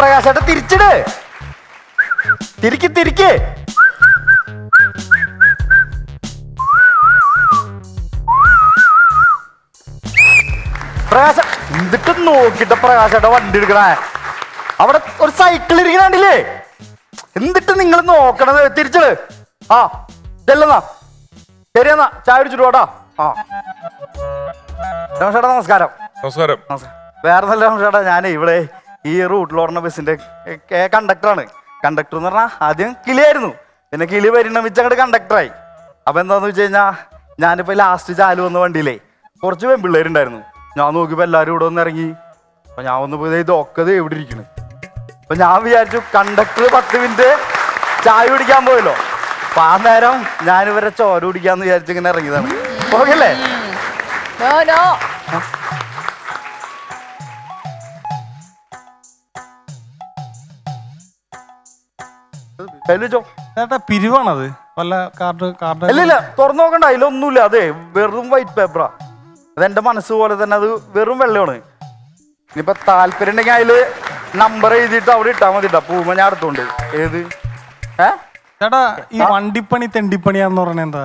പ്രകാശേട്ടാ തിരിച്ചിട്. തിരിക്ക്. പ്രകാശ എന്തിട്ട് നോക്കിട്ട് പ്രകാശേട്ടാ വണ്ടി എടുക്കണേ? അവിടെ ഒരു സൈക്കിൾ ഇരിക്കണില്ലേ? എന്നിട്ട് നിങ്ങൾ നോക്കണത്? തിരിച്ചത്. ആ ചെല്ലുന്നാ. ശരിയെന്നാ, ചായ കുടിച്ചിട്ട് പോട്ടാ. ആ രമേശേട്ടാ നമസ്കാരം. നമസ്കാരം. വേറെ നല്ല രമേശേട്ടാ, ഞാനേ ഇവിടെ ഈ റൂട്ടിലോടുന്ന ബസ്സിന്റെ കണ്ടക്ടറാണ്. കണ്ടക്ടർ എന്ന് പറഞ്ഞാൽ ആദ്യം കിളിയായിരുന്നു, പിന്നെ കിളി പരിണമിച്ച് അങ്ങോട്ട് കണ്ടക്ടറായി. അപ്പൊ എന്താന്ന് വെച്ച് കഴിഞ്ഞാ, ഞാനിപ്പോ ലാസ്റ്റ് ചാലു വന്ന വണ്ടിയിലേ കുറച്ച് പെൺപിള്ളേരുണ്ടായിരുന്നു. ഞാൻ നോക്കിയപ്പോ എല്ലാരും ഇവിടെ ഒന്ന് ഇറങ്ങി. അപ്പൊ ഞാൻ ഒന്ന് പോയി ഇതൊക്കെ എവിടെ ഇരിക്കണ്. അപ്പൊ ഞാൻ വിചാരിച്ചു കണ്ടക്ടർ 10 മിനിറ്റ് ചായ കുടിക്കാൻ പോയല്ലോ. അപ്പൊ ആ നേരം ഞാനിവരെ ചോര കുടിക്കാന്ന് വിചാരിച്ചു ഇങ്ങനെ ഇറങ്ങിയതാണ്. ഓക്കല്ലേ? പിരിവാണത്? വല്ല കാർഡ് അല്ലല്ല, തുറന്നു നോക്കണ്ട, അതിലൊന്നുമില്ല. അതെ, വെറും വൈറ്റ് പേപ്പറാ. അതെന്റെ മനസ്സ് പോലെ തന്നെ, അത് വെറും വെള്ളമാണ്. ഇനിയിപ്പൊ താല്പര്യം ഉണ്ടെങ്കിൽ അതില് നമ്പർ എഴുതിയിട്ട് അവിടെ ഇട്ടാ മതി. പൂമ ഞാൻ അടുത്തോണ്ട്. ഏത് ചേട്ടാ ഈ വണ്ടിപ്പണി തെണ്ടിപ്പണിയാന്ന് പറഞ്ഞ എന്താ?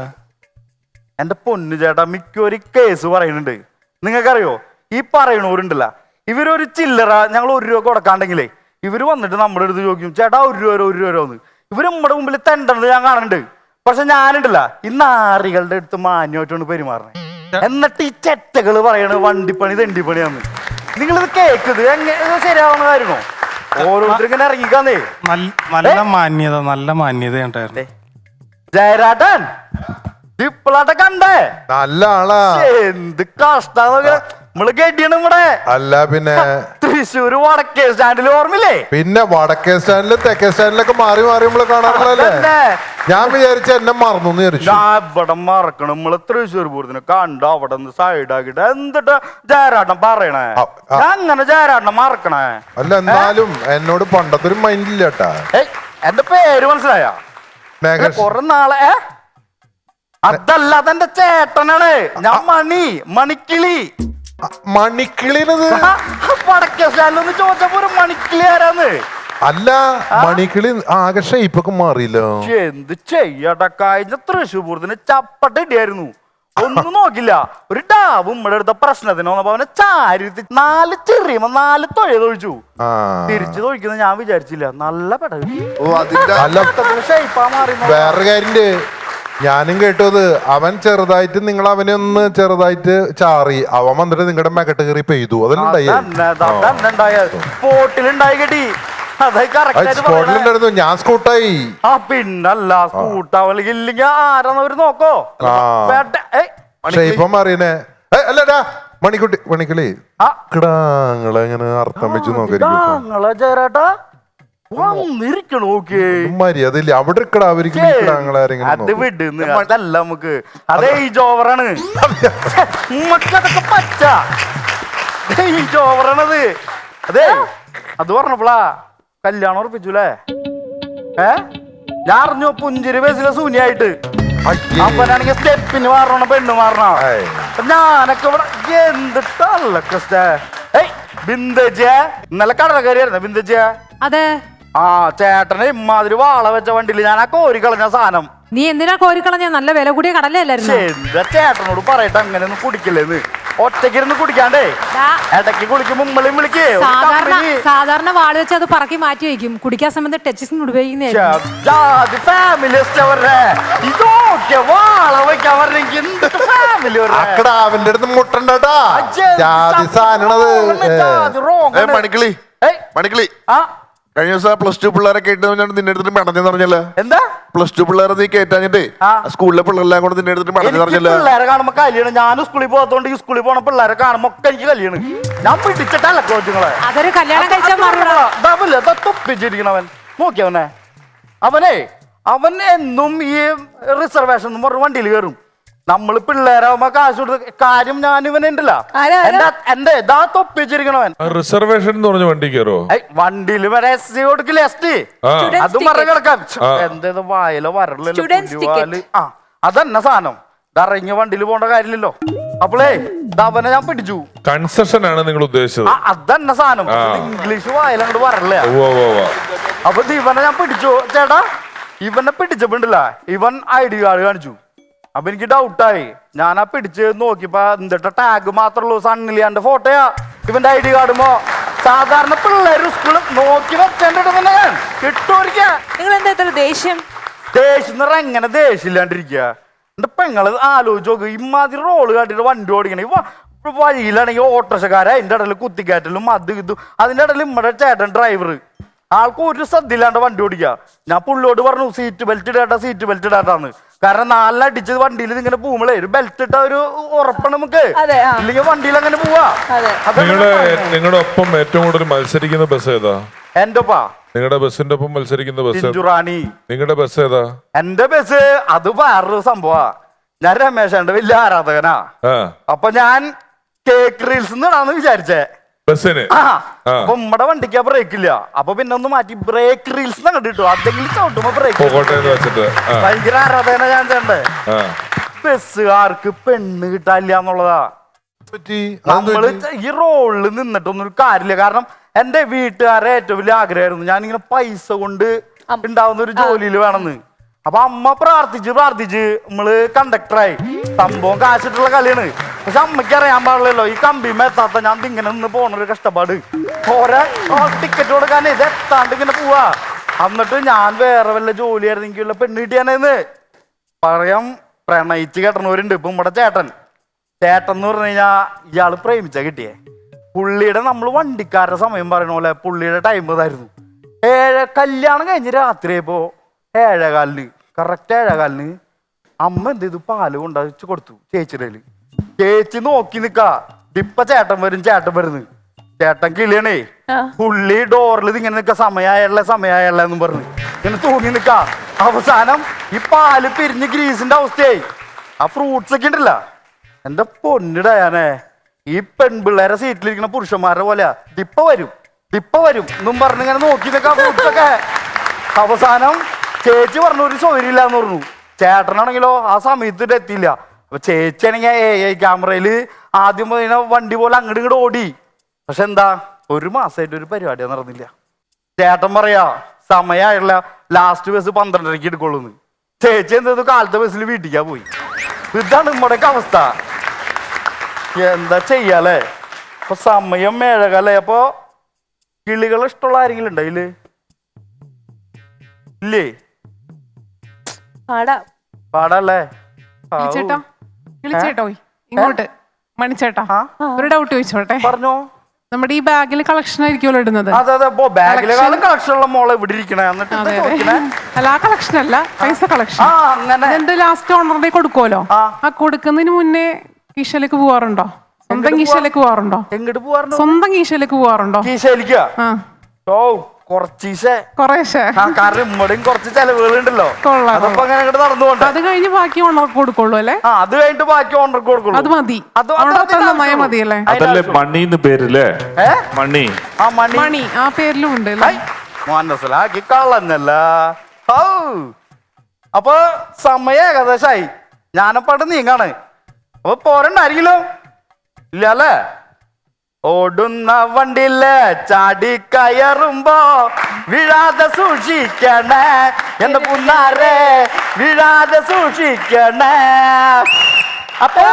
എന്റെ പൊന്നു ചേട്ടാ, മിക്കൊരു കേസ് പറയുന്നുണ്ട്. നിങ്ങൾക്കറിയോ, ഈ പറയണവരുണ്ടല്ല, ഇവരൊരു ചില്ലറ ഞങ്ങൾ 1 രൂപ കൊടുക്കാണ്ടെങ്കിലേ ഇവര് വന്നിട്ട് നമ്മുടെ അടുത്ത് ചോദിക്കും, ചേട്ടാ 1 രൂപ എന്ന്. ഇവര് നമ്മുടെ മുമ്പിൽ തെണ്ടണത് ഞാൻ കാണുന്നുണ്ട്. പക്ഷെ ഞാനുണ്ടല്ല, ഈ നാറികളുടെ അടുത്ത് മാന്യമായിട്ടാണ് പെരുമാറണേ. എന്നിട്ട് ഈ ചെറ്റകള് പറയണ വണ്ടിപ്പണി തെണ്ടിപ്പണിയാന്ന്. നിങ്ങളിത് കേൾക്കുന്നത് എങ്ങനെ ശരിയാവുന്ന കാര്യമോ? ഓരോരുത്തരും ഇങ്ങനെ ഇറങ്ങിക്കാന്നേ. നല്ല മാന്യത ഉണ്ടായിരുന്നു. ജയരാട്ടൻ ഇപ്പോഴാട്ടെ കണ്ടേ, നല്ല ആളാ. എന്ത് കഷ്ടാന്നൊക്കെ നമ്മള് കേട്ടിയാണ് ഇവിടെ. അല്ല പിന്നെ തൃശ്ശൂര് വടക്കേ സ്റ്റാൻഡിൽ ഓർമ്മയില്ലേ? പിന്നെ വടക്കേ സ്റ്റാൻഡിലും തെക്കേ സ്റ്റാൻഡിലൊക്കെ മാറി നമ്മള് കാണാറുള്ളല്ലേ. ഞാൻ വിചാരിച്ച എന്നെ മറന്നു വിചാരിച്ചു. ഞാൻ ഇവിടെ മറക്കണം. നമ്മള് തൃശ്ശൂർ പൂരത്തിന് കണ്ട അവിടെ നിന്ന് സൈഡ് ആക്കിട്ട് എന്തിട്ട് ജയരാട്ടൻ പറയണേ? ഞാൻ അങ്ങനെ ജയരാട്ടനെ മറക്കണേ? അല്ല, എന്നാലും എന്നോട് പണ്ടത്തെ ഒരു മൈൻഡ് ഇല്ല കേട്ടാ. എന്റെ പേര് മനസ്സിലായ? കൊറേ നാളെ അതല്ല, അതെന്റെ ചേട്ടനാണ്. ഞാൻ മണിക്കിളി. മണിക്കിളിനത് വടക്കേ സ്റ്റാൻഡിലൊന്ന് ചോദിച്ചപ്പോ ഒരു മണിക്കിളി ആരാന്ന്? അല്ല, മണിക്കിളി ആകെ ഷേപ്പൊക്കെ മാറിയില്ലോ. എന്ത് ചെയ്യട്ടാ, കഴിഞ്ഞ തൃശ്ശൂർ പൂരത്തിന് ചപ്പട്ടിയായിരുന്നു. ഒന്നും നോക്കില്ല, ഒരു ഡാവും ഇവിടെ എടുത്ത പ്രശ്നത്തിന് വന്നപ്പോ അവനെ ചാരിത്തി 4 ചെറിയ 4 തൊഴിച്ചു. തിരിച്ചു തൊഴിക്കുന്നത് ഞാൻ വിചാരിച്ചില്ല. നല്ല പെട. വേറൊരു കാര്യണ്ട്, ഞാനും കേട്ടത് അവൻ ചെറുതായിട്ട് നിങ്ങൾ അവനെ ഒന്ന് ചെറുതായിട്ട് ചാറി, അവൻ വന്നിട്ട് നിങ്ങളുടെ മെക്കട്ട് കയറി പെയ്തു. സ്പോട്ടിലുണ്ടായിരുന്നു. ഞാൻ സ്കൂട്ടായി. പിന്നല്ല, സ്കൂട്ടാവല്ലെങ്കിൽ ഇല്ലെങ്കിൽ ആരാന്നവര് നോക്കോ. ഇപ്പം അറിയണേ. അല്ലടാ മണിക്കിളി കിടാങ്ങളെ എങ്ങനെ അർത്ഥം വെച്ച് നോക്കിയിരിക്കും. ചേരാട്ടാ മര്യാദയില്ല അവിടെ അത് വിടുന്നു. അതല്ല നമുക്ക്, അതേ ഈ ജോവറാണ്. നമുക്കതൊക്കെ പറ്റ ഈ ജോവറാണത്. അതെ, അത് പറഞ്ഞപ്പോളാ കല്യാണം ഉറപ്പിച്ചുല്ലേ? ഞാൻ അറിഞ്ഞു പുഞ്ചിരി ബസ്സിലെ സൂനിയായിട്ട്. അപ്പനാണെങ്കിൽ സ്റ്റെപ്പിന് മാറണ പെണ്ണ് മാറണ. ഞാനൊക്കെ ഇവിടെ എന്തിട്ടല്ല ബിന്ദജിയ ഇന്നലെ കടലക്കറിയായിരുന്നു. ബിന്ദജിയ അതെ. ആ ചേട്ടനെ ഇമ്മാതിരി വാള വെച്ച വണ്ടിയില് ഞാൻ ആ കോരി കളഞ്ഞ സാധനം. നീ എന്തിനാ കോരിക്കളഞ്ഞ? നല്ല വില കൂടിയ കടലല്ലായിരുന്നു. എന്താ ചേട്ടനോട് പറയട്ടെ അങ്ങനെയൊന്നും കുടിക്കില്ലെന്ന്. ഒറ്റയ്ക്കിരുന്ന് കുടിക്കാണ്ടേ ഇടയ്ക്ക് കുളിക്കുമ്പോ വിളിക്കേ. സാധാരണ വാള് വെച്ച് അത് പറക്കി മാറ്റി വയ്ക്കും. കുടിക്കാൻ സമയത്ത് ടച്ചിങ് ഉപയോഗിക്കുന്നേ. ഇതൊക്കെ വാള വെക്കാൻ പറഞ്ഞെങ്കിൽ അവന്റെ അടുത്ത് മുട്ടണ്ടാ. മണിക്കിളി കഴിഞ്ഞ ദിവസം +2 പിള്ളേരെ കേട്ട് നിന്നെ എടുത്തിട്ട് മടഞ്ഞെന്ന് പറഞ്ഞല്ലോ. എന്താ +2 പിള്ളേരെ നീ കേട്ടാഞ്ഞിട്ട് സ്കൂളിലെ പിള്ളേരെല്ലാം കൂടെ നിന്നെ എടുത്തിട്ട് മടഞ്ഞെന്ന് പറഞ്ഞല്ലോ. പിള്ളേരെ കാണുമ്പോ കല്യാണ്. ഞാൻ സ്കൂളിൽ പോകാത്തോണ്ട് ഈ സ്കൂളിൽ പോണ പിള്ളേരെ കാണുമ്പോ ഒക്കെ എനിക്ക് കല്യാണ്. ഞാൻ പിടിച്ചിട്ടല്ല കോച്ചുങ്ങളെ. അതൊരു കല്യാണം കഴിച്ചാൽ തൊപ്പിച്ചിരിക്കണവൻ നോക്കിയവനെ. അവൻ എന്നും ഈ റിസർവേഷൻ എന്ന് പറഞ്ഞ വണ്ടിയിൽ കയറും. നമ്മള് പിള്ളേരാകുമ്പോ കാശ് കൊടുത്ത് കാര്യം ഞാൻ ഇവനുണ്ടല്ല എന്റെ ഇതാ തൊപ്പിച്ചിരിക്കണവൻ. റിസർവേഷൻ എന്ന് പറഞ്ഞ വണ്ടി കയറോ? വണ്ടിയിൽ വരെ SC കൊടുക്കില്ല. ST അത് മറ കിടക്കാം. എന്തേത് വായലോ വരല്ലോ അതന്നെ സാധനം. ഇറങ്ങിയ വണ്ടിയിൽ പോകേണ്ട കാര്യമില്ലല്ലോ. അപ്പോളേ അവനെ ഞാൻ പിടിച്ചു. കൺസെഷൻ ആണ് നിങ്ങൾ ഉദ്ദേശിച്ചത്? അതന്നെ സാധനം, ഇംഗ്ലീഷ് വായിലങ്ങോട്ട് പറയല്ലേ. അപ്പൊ ഇവനെ ഞാൻ പിടിച്ചു ചേട്ടാ. ഇവനെ പിടിച്ചപ്പോണ്ടല്ല, ഇവൻ ID കാർഡ് കാണിച്ചു. അപ്പൊ എനിക്ക് ഡൗട്ടായി. ഞാൻ ആ പിടിച്ച് നോക്കിയപ്പോ എന്നിട്ട് ടാഗ് മാത്രമല്ലോ സണ്ണിലിയാന്റെ ഫോട്ടോയാ ഇവന്റെ ID കാർഡുമോ. സാധാരണ പിള്ളേര് സ്കൂളിൽ നോക്കി വെച്ചെന്റെ തന്നെ ഞാൻ കിട്ടൂരിക്കാ. നിങ്ങൾ എന്താ ഇത്ര ദേഷ്യം? ദേഷ്യം എന്ന് പറഞ്ഞാൽ എങ്ങനെ ദേഷ്യമില്ലാണ്ടിരിക്കുക? എന്റെ പെങ്ങള് ആലോചിച്ച് നോക്ക്, ഇമാതിരി റോള് കാട്ടിട്ട് വണ്ടി ഓടിക്കണേ. വഴിയിലാണെങ്കിൽ ഓട്ടോറിക്ഷക്കാരെ അതിന്റെ ഇടയിൽ കുത്തിക്കയറ്റലും അത് ഇതും. അതിന്റെ ഇടയിൽ ഇമ്മടെ ചേട്ടൻ ഡ്രൈവർ, ആൾക്ക് ഒരു ശ്രദ്ധയില്ലാണ്ട് വണ്ടി ഓടിക്കുക. ഞാൻ പുള്ളിയോട് പറഞ്ഞു സീറ്റ് ബെൽറ്റ് ഇടാട്ടാ, സീറ്റ് ബെൽറ്റ് ഇടാട്ടാന്ന്. കാരണം നാലിനടിച്ചത് വണ്ടിയിൽ ഇങ്ങനെ പോകുമ്പോഴേ ഒരു ബെൽറ്റ് ഇട്ട ഒരു ഉറപ്പാണ് നമുക്ക്, ഇല്ലെങ്കിൽ വണ്ടിയിൽ അങ്ങനെ പോവാ. നിങ്ങളുടെ ഒപ്പം ഏറ്റവും കൂടുതൽ മത്സരിക്കുന്ന ബസ് ഏതാ? എന്റെ ഒപ്പാ നിങ്ങളുടെ ബസ്സിന്റെ ഒപ്പം മത്സരിക്കുന്ന ബസ് ചിഞ്ചുറാണി. നിങ്ങളുടെ ബസ് ഏതാ? എന്റെ ബസ് അത് വേറൊരു സംഭവാ. ഞാൻ രമേശന്റെ വലിയ ആരാധകനാ. അപ്പൊ ഞാൻ കേക്ക് റീൽസ് ഇടാന്ന് വിചാരിച്ചേ ബസ്സിന്. അപ്പൊ നമ്മടെ വണ്ടിക്ക് ബ്രേക്ക് ഇല്ല. അപ്പൊ പിന്നെ ഒന്ന് മാറ്റി ബ്രേക്ക് റീൽസ് കണ്ടിട്ടു. അതെങ്കിലും ചവിട്ടുമ്പോ ബ്രേക്ക്. ഭയങ്കര ആരാധകന ഞാൻ ചെയ്യണ്ടേ. ബസ്സുകാർക്ക് പെണ്ണ് കിട്ടാനില്ല എന്നുള്ളതാ. നമ്മള് ഈ റോളിൽ നിന്നിട്ടൊന്നും കാര്യമില്ല. കാരണം എന്റെ വീട്ടുകാരെ ഏറ്റവും വലിയ ആഗ്രഹമായിരുന്നു ഞാനിങ്ങനെ പൈസ കൊണ്ട് ഉണ്ടാവുന്ന ഒരു ജോലിയിൽ വേണമെന്ന്. അപ്പൊ അമ്മ പ്രാർത്ഥിച്ച് നമ്മള് കണ്ടക്ടറായി. സംഭവം കാശിട്ടുള്ള കളിയാണ്. പക്ഷെ അമ്മയ്ക്ക് അറിയാൻ പാടില്ലല്ലോ ഈ കമ്പിമ എത്താത്ത ഞാൻ ഇങ്ങനെ നിന്ന് പോണൊരു കഷ്ടപ്പാട്. ഓരോ ടിക്കറ്റ് കൊടുക്കാൻ ഇത് എത്താണ്ട് ഇങ്ങനെ പോവാ. എന്നിട്ട് ഞാൻ വേറെ വല്ല ജോലിയായിരുന്നു എനിക്കുള്ള പെണ്ണ് കിട്ടിയാനേന്ന് പറയാം. പ്രണയിച്ച് കെട്ടണവരുണ്ട്. ഇപ്പൊ നമ്മുടെ ചേട്ടൻ എന്ന് പറഞ്ഞു കഴിഞ്ഞാ ഇയാള് പ്രേമിച്ച കിട്ടിയേ. പുള്ളിയുടെ നമ്മൾ വണ്ടിക്കാരുടെ സമയം പറയണ പോലെ പുള്ളിയുടെ ടൈം ഇതായിരുന്നു. കല്യാണം കഴിഞ്ഞ് രാത്രിയായപ്പോ 7:15 കറക്റ്റ് 7:15 അമ്മ എന്ത് ചെയ്തു, പാല് കൊണ്ടുവച്ച് കൊടുത്തു ചേച്ചിയുടെ. ചേച്ചി നോക്കി നിക്കാ. ഇപ്പൊ ചേട്ടൻ വരുന്നു. ചേട്ടൻ കിളിയണേ. പുള്ളി ഡോറിൽ ഇങ്ങനെ നിക്ക, സമയായല്ല എന്നും പറഞ്ഞു ഇങ്ങനെ തൂങ്ങി നിക്കാ. അവസാനം ഈ പാല് പിരിഞ്ഞ് ഗ്രീസിന്റെ അവസ്ഥയായി. ആ ഫ്രൂട്ട്സ് ഒക്കെ ഉണ്ടല്ല, എന്റെ പൊന്നിടയാനേ ഈ പെൺപിള്ളേരെ സീറ്റിലിരിക്കുന്ന പുരുഷന്മാരുടെ പോലെ ദിപ്പ വരും എന്നും പറഞ്ഞ് ഇങ്ങനെ നോക്കി നിൽക്കാം ഫ്രൂട്ട്സ് ഒക്കെ. അവസാനം ചേച്ചി പറഞ്ഞു ഒരു സൗകര്യമില്ല എന്ന് പറഞ്ഞു. ചേട്ടനാണെങ്കിലോ ആ സമയത്ത് എത്തിയില്ല. അപ്പൊ ചേച്ചി ആണെങ്കിൽ AI ക്യാമറയില് ആദ്യം വണ്ടി പോലെ അങ്ങോട്ട് ഇങ്ങോട്ട് ഓടി. പക്ഷെ എന്താ, ഒരു മാസമായിട്ട് ഒരു പരിപാടിയാ നടന്നില്ല. ചേട്ടൻ പറയാ സമയമായില്ല, ലാസ്റ്റ് ബസ് 12:30 എടുക്കുള്ളൂന്ന്. ചേച്ചി എന്തോ കാലത്തെ ബസ്സിൽ വീട്ടിക്കാ പോയി. ഇതാണ് നമ്മുടെയൊക്കെ അവസ്ഥ. എന്താ ചെയ്യാലേ. അപ്പൊ സമയം 7:15. അപ്പൊ കിളികൾ ഇഷ്ടമുള്ള ആരെങ്കിലും ഉണ്ടോ ഇതില്? ഇല്ലേ? പാടല്ലേ? ചേട്ടോ ഇങ്ങോട്ട് മണിച്ചേട്ടാ ഒരു ഡൗട്ട് ചോദിച്ചോട്ടെ. പറഞ്ഞോ. നമ്മുടെ ഈ ബാഗിൽ കളക്ഷൻ ആയിരിക്കുമല്ലോ ഇടുന്നത്? അതെ ബാഗിലെക്കാളും കളക്ഷൻ ഉള്ള മോളെ ഇവിടെ ഇരിക്കണേ. അല്ല ആ കളക്ഷൻ അല്ല, പൈസ കളക്ഷൻ. എന്ത് ലാസ്റ്റ് ഓണറിന്റെ കൊടുക്കുമല്ലോ, ആ കൊടുക്കുന്നതിന് മുന്നേ കീശയിലേക്ക് പോവാറുണ്ടോ? സ്വന്തം കീശയിലേക്ക് പോവാറുണ്ടോ? എങ്ങോട്ട് പോവാറുണ്ടോ? സ്വന്തം കീശയിലേക്ക് പോവാറുണ്ടോ? കീശയിലേക്കാ? കുറേശ്ശെ. കാരണം ഇമ്മടെയും കുറച്ച് ചെലവുകളുണ്ടല്ലോ. അതപ്പോ അങ്ങനെ നടന്നു പോകണ്ട. അത് കഴിഞ്ഞ് ബാക്കി ഓണർക്ക് കൊടുക്കുള്ളൂ അല്ലേ? അത് കഴിഞ്ഞിട്ട് ബാക്കി ഓണർക്ക് കൊടുക്കുള്ളൂ. അത് മതി, മതിയല്ലേ? അതല്ലേ മണിന്ന് പേരില്ലേ? മണി ആ പേരിലും ഉണ്ട്. മനസ്സിലാക്കി കളഞ്ഞല്ല. അപ്പൊ സമയം ഏകദേശമായി. ഞാനപ്പാട്ട് നീങ്ങാണ്. അപ്പൊ പോരണ്ടായിരിക്കലോ? ഇല്ല അല്ലേ? ഓടുന്ന വണ്ടിയില് ചാടി കയറുമ്പോ വീഴാതെ സൂക്ഷിക്കണേ എന്റെ പുന്നാരെ, വീഴാതെ സൂക്ഷിക്കണേ. അപ്പോ